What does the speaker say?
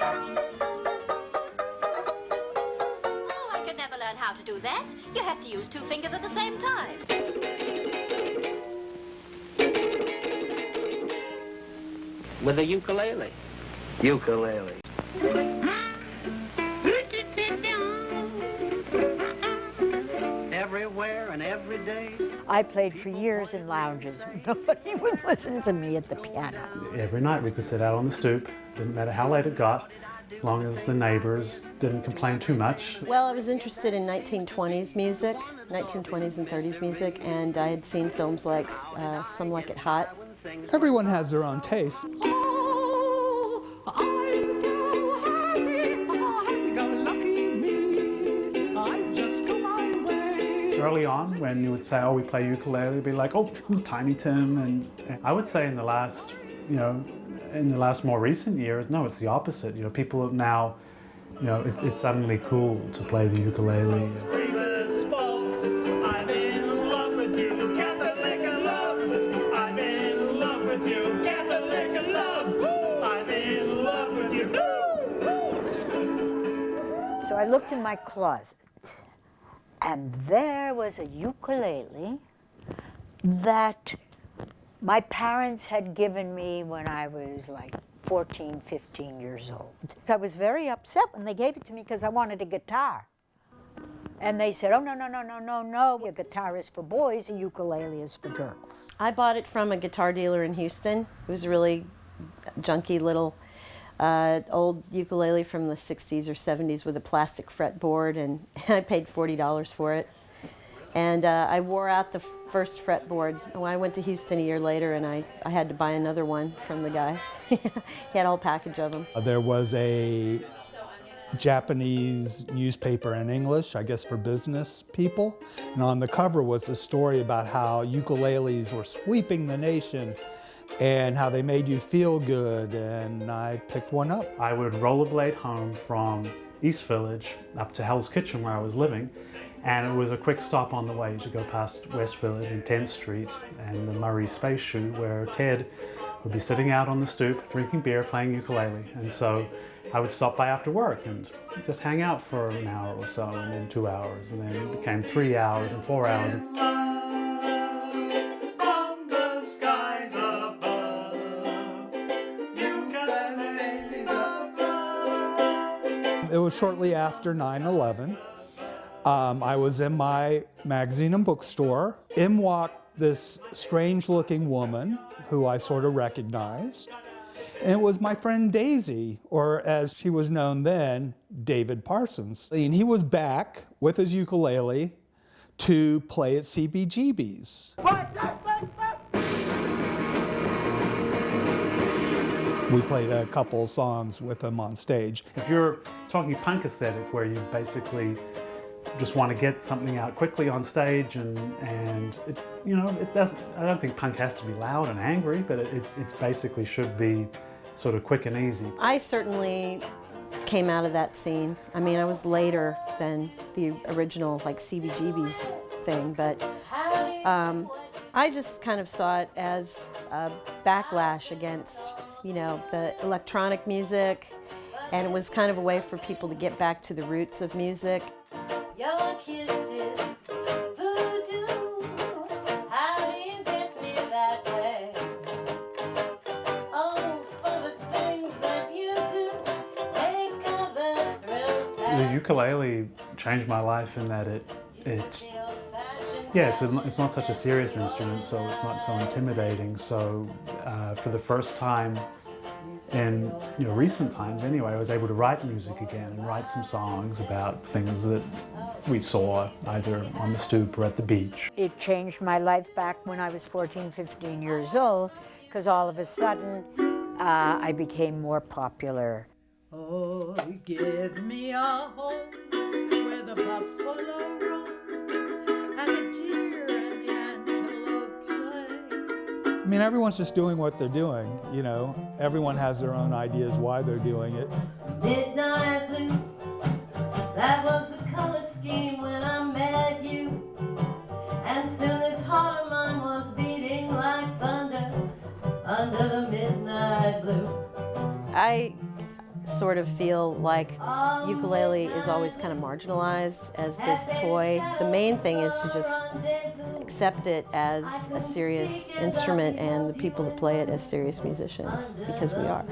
Oh, I could never learn how to do that. You have to use two fingers at the same time. With a ukulele. Ukulele. Everywhere and every day. I played for years in lounges. Nobody would listen to me at the piano. Every night we could sit out on the stoop, didn't matter how late it got, as long as the neighbors didn't complain too much. Well, I was interested in 1920s music, 1920s and 30s music, and I had seen films like Some Like It Hot. Everyone has their own taste. Oh, I'm so happy, oh, happy-go-lucky me. I just go my way. Early on, when you would say, oh, we play ukulele, it'd be like, oh, Tiny Tim. And I would say in the last, more recent years, no, it's the opposite. People have now, it's suddenly cool to play the ukulele. I'm in love with you, Catholic love. I'm in love with you, Catholic love. I'm in love with you. So I looked in my closet, and there was a ukulele that my parents had given me when I was like 14, 15 years old. So I was very upset when they gave it to me because I wanted a guitar. And they said, oh, no, a guitar is for boys, a ukulele is for girls. I bought it from a guitar dealer in Houston. It was a really junky little old ukulele from the 60s or 70s with a plastic fretboard, and I paid $40 for it. And I wore out the first fretboard. When I went to Houston a year later, and I had to buy another one from the guy. He had a whole package of them. There was a Japanese newspaper in English, I guess for business people. And on the cover was a story about how ukuleles were sweeping the nation and how they made you feel good, and I picked one up. I would rollerblade home from East Village up to Hell's Kitchen where I was living, and it was a quick stop on the way to go past West Village and 10th Street and the Murray Space Shoe, where Ted would be sitting out on the stoop drinking beer, playing ukulele. And so I would stop by after work and just hang out for an hour or so, and then 2 hours, and then it became 3 hours and 4 hours. From the skies above, ukuleles of love. It was shortly after 9/11. I was in my magazine and bookstore. In walked this strange-looking woman who I sort of recognized. And it was my friend Daisy, or as she was known then, David Parsons. And he was back with his ukulele to play at CBGB's. We played a couple songs with him on stage. If you're talking punk aesthetic, where you basically just want to get something out quickly on stage, and it, it doesn't. I don't think punk has to be loud and angry, but it basically should be sort of quick and easy. I certainly came out of that scene. I mean, I was later than the original like CBGB's thing, but I just kind of saw it as a backlash against, the electronic music, and it was kind of a way for people to get back to the roots of music. Your kisses, voodoo, how do you get me that way? Oh, for the things that you do, make all the thrills pass. The ukulele changed my life in that it's not such a serious instrument, so it's not so intimidating. So for the first time in recent times anyway, I was able to write music again and write some songs about things that we saw either on the stoop or at the beach. It changed my life back when I was 14, 15 years old, because all of a sudden I became more popular. Oh, give me a home where the buffalo roam and the deer and the antelope play. I mean, everyone's just doing what they're doing, Everyone has their own ideas why they're doing it. Midnight blue, that was the color scheme when I met you. And soon this heart of mine was beating like thunder under the midnight blue. I sort of feel like ukulele is always kind of marginalized as this toy. The main thing is to just accept it as a serious instrument and the people that play it as serious musicians, because we are.